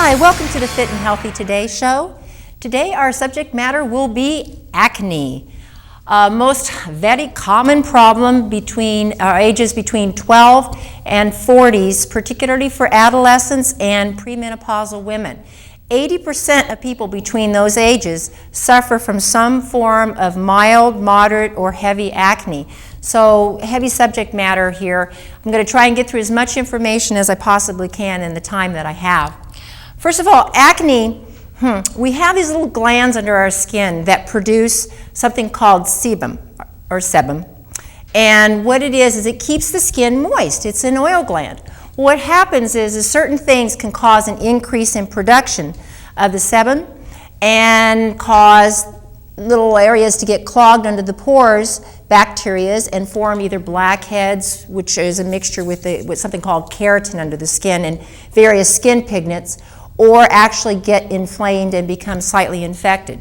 Hi, welcome to the Fit and Healthy Today show. Today our subject matter will be acne. Most very common problem between ages between 12 and 40s, particularly for adolescents and premenopausal women. 80% of people between those ages suffer from some form of mild, moderate, or heavy acne. So heavy subject matter here. I'm going to try and get through as much information as I possibly can in the time that I have. First of all, acne, we have these little glands under our skin that produce something called sebum, or sebum. And what it is it keeps the skin moist. It's an oil gland. What happens is certain things can cause an increase in production of the sebum and cause little areas to get clogged under the pores, bacteria, and form either blackheads, which is a mixture with something called keratin under the skin, and various skin pigments, or actually get inflamed and become slightly infected.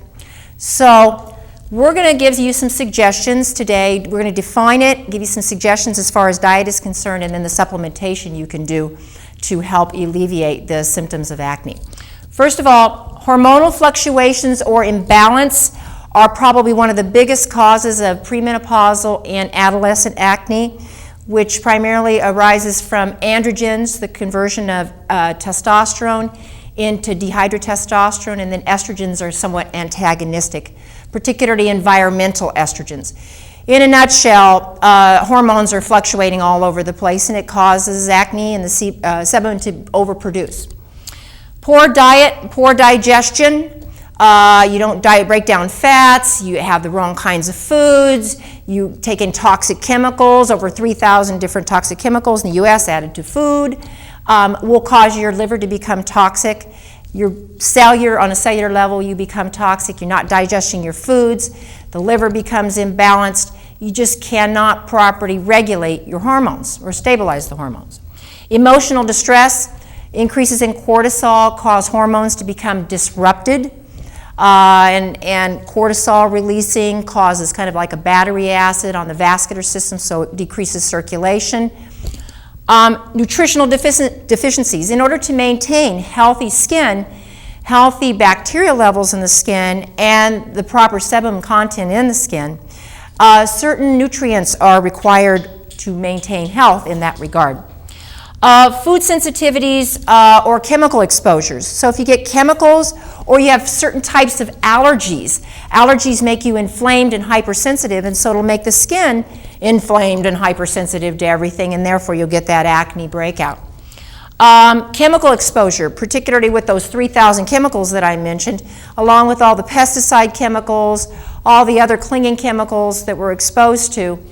So we're going to give you some suggestions today. We're going to define it, give you some suggestions as far as diet is concerned, and then the supplementation you can do to help alleviate the symptoms of acne. First of all, hormonal fluctuations or imbalance are probably one of the biggest causes of premenopausal and adolescent acne, which primarily arises from androgens, the conversion of testosterone into dihydrotestosterone, and then estrogens are somewhat antagonistic, particularly environmental estrogens. In a nutshell, hormones are fluctuating all over the place, and it causes acne and the sebum to overproduce. Poor diet, poor digestion, you don't break down fats, you have the wrong kinds of foods, you take in toxic chemicals, over 3,000 different toxic chemicals in the U.S. added to food, will cause your liver to become toxic. On a cellular level, you become toxic. You're not digesting your foods. The liver becomes imbalanced. You just cannot properly regulate your hormones or stabilize the hormones. Emotional distress, increases in cortisol cause hormones to become disrupted. And cortisol releasing causes kind of like a battery acid on the vascular system, so it decreases circulation. Nutritional deficiencies. In order to maintain healthy skin, healthy bacterial levels in the skin, and the proper sebum content in the skin, certain nutrients are required to maintain health in that regard. Food sensitivities or chemical exposures. So if you get chemicals or you have certain types of allergies, allergies make you inflamed and hypersensitive, and so it'll make the skin inflamed and hypersensitive to everything, and therefore you'll get that acne breakout. Chemical exposure, particularly with those 3,000 chemicals that I mentioned, along with all the pesticide chemicals, all the other clinging chemicals that we're exposed to.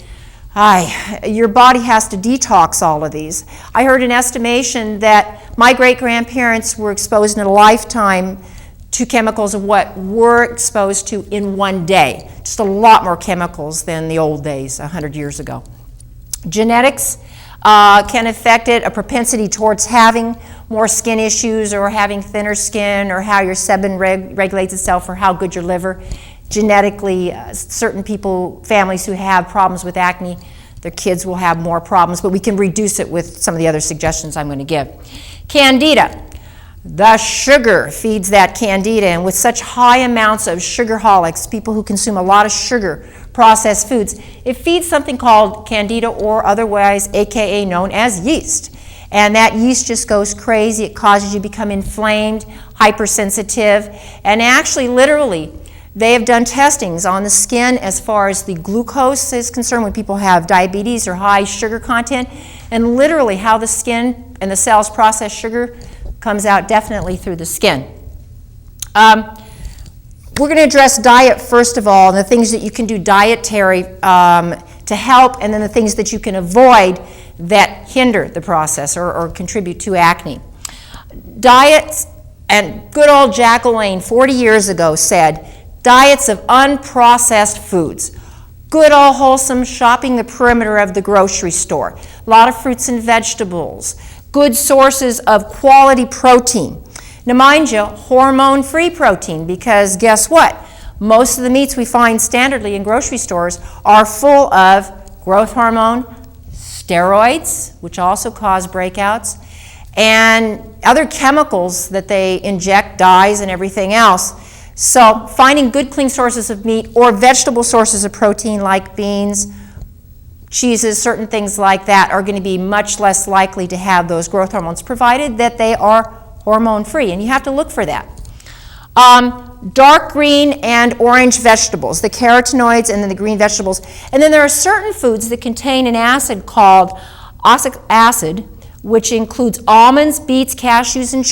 Your body has to detox all of these. I heard an estimation that my great-grandparents were exposed in a lifetime to chemicals of what we're exposed to in one day. Just a lot more chemicals than the old days, 100 years ago. Genetics can affect it, a propensity towards having more skin issues or having thinner skin, or how your sebum regulates itself, or how good your liver. Genetically, certain people, families who have problems with acne, their kids will have more problems, but we can reduce it with some of the other suggestions I'm going to give. Candida. The sugar feeds that candida, and with such high amounts of sugarholics, people who consume a lot of sugar, processed foods, it feeds something called candida, or otherwise AKA known as yeast. And that yeast just goes crazy. It causes you to become inflamed, hypersensitive, and actually literally they have done testings on the skin as far as the glucose is concerned when people have diabetes or high sugar content, and literally how the skin and the cells process sugar comes out definitely through the skin. We're going to address diet first of all, and the things that you can do dietary to help, and then the things that you can avoid that hinder the process or contribute to acne. Diets, and good old Jack LaLanne 40 years ago said, diets of unprocessed foods. Good old wholesome shopping the perimeter of the grocery store. A lot of fruits and vegetables. Good sources of quality protein. Now mind you, hormone-free protein, because guess what? Most of the meats we find standardly in grocery stores are full of growth hormone, steroids, which also cause breakouts, and other chemicals that they inject, dyes and everything else. So finding good clean sources of meat or vegetable sources of protein like beans, cheeses, certain things like that are going to be much less likely to have those growth hormones, provided that they are hormone free, and you have to look for that. Dark green and orange vegetables, the carotenoids and then the green vegetables. And then there are certain foods that contain an acid called oxalic acid, which includes almonds, beets, cashews, and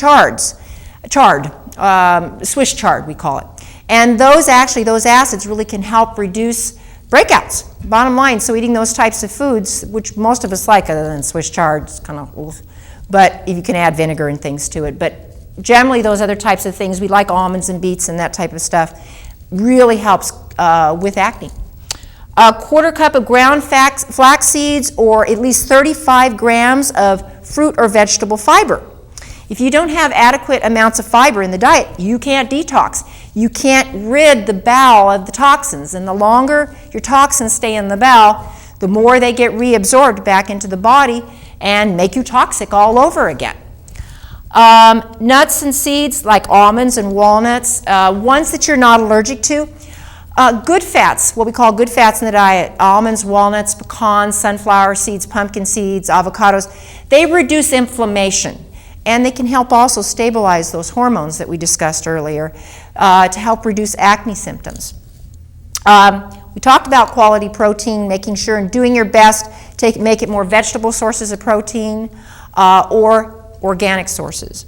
Swiss chard we call it. And those acids really can help reduce breakouts, bottom line. So eating those types of foods, which most of us like other than Swiss chard, it's kind of oof, but if you can add vinegar and things to it. But generally those other types of things, we like almonds and beets and that type of stuff, really helps with acne. A quarter cup of ground flax seeds, or at least 35 grams of fruit or vegetable fiber. If you don't have adequate amounts of fiber in the diet, you can't detox. You can't rid the bowel of the toxins, and the longer your toxins stay in the bowel, the more they get reabsorbed back into the body and make you toxic all over again. Nuts and seeds like almonds and walnuts, ones that you're not allergic to. Good fats, what we call good fats in the diet, almonds, walnuts, pecans, sunflower seeds, pumpkin seeds, avocados, they reduce inflammation, and they can help also stabilize those hormones that we discussed earlier to help reduce acne symptoms. We talked about quality protein, making sure and doing your best to make it more vegetable sources of protein or organic sources.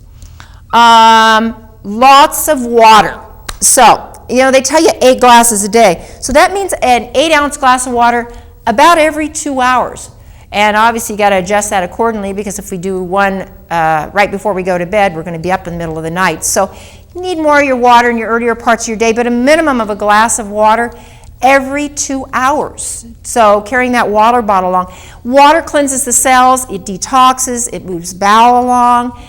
Lots of water. So, you know, they tell you 8 glasses a day. So that means an 8-ounce glass of water about every 2 hours. And obviously you got to adjust that accordingly, because if we do one right before we go to bed, we're going to be up in the middle of the night. So you need more of your water in your earlier parts of your day, but a minimum of a glass of water every 2 hours. So carrying that water bottle along. Water cleanses the cells, it detoxes, it moves bowel along.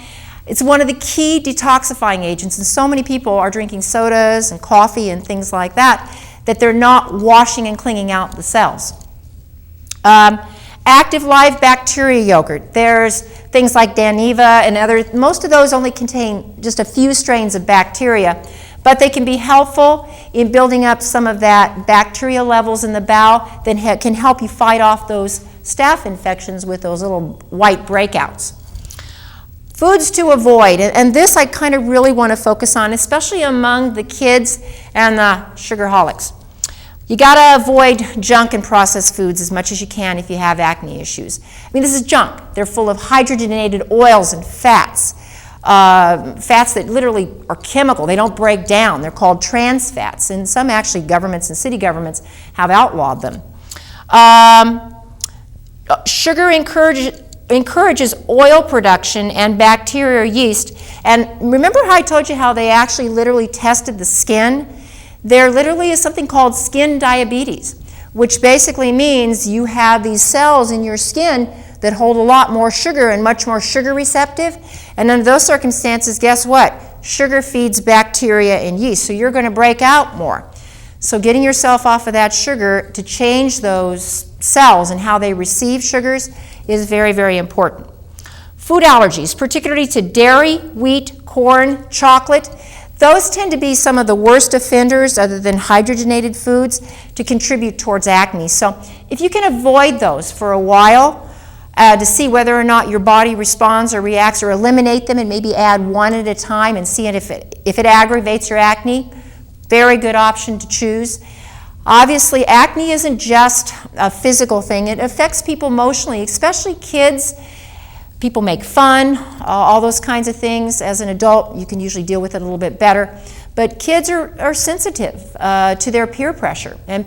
It's one of the key detoxifying agents, and so many people are drinking sodas and coffee and things like that, that they're not washing and cleaning out the cells. Active live bacteria yogurt. There's things like Daniva and others. Most of those only contain just a few strains of bacteria, but they can be helpful in building up some of that bacteria levels in the bowel that can help you fight off those staph infections with those little white breakouts. Foods to avoid, and this I kind of really want to focus on, especially among the kids and the sugarholics. You got to avoid junk and processed foods as much as you can if you have acne issues. I mean, this is junk. They're full of hydrogenated oils and fats, fats that literally are chemical. They don't break down. They're called trans fats, and some actually governments and city governments have outlawed them. Sugar encourages oil production and bacteria or yeast. And remember how I told you how they actually literally tested the skin? There literally is something called skin diabetes, which basically means you have these cells in your skin that hold a lot more sugar and much more sugar receptive. And under those circumstances, guess what? Sugar feeds bacteria and yeast, so you're going to break out more. So getting yourself off of that sugar to change those cells and how they receive sugars is very, very important. Food allergies, particularly to dairy, wheat, corn, chocolate, those tend to be some of the worst offenders other than hydrogenated foods to contribute towards acne. So if you can avoid those for a while to see whether or not your body responds or reacts, or eliminate them and maybe add one at a time and see if it aggravates your acne, very good option to choose. Obviously, acne isn't just a physical thing. It affects people emotionally, especially kids. People make fun, all those kinds of things. As an adult, you can usually deal with it a little bit better. But kids are sensitive to their peer pressure. And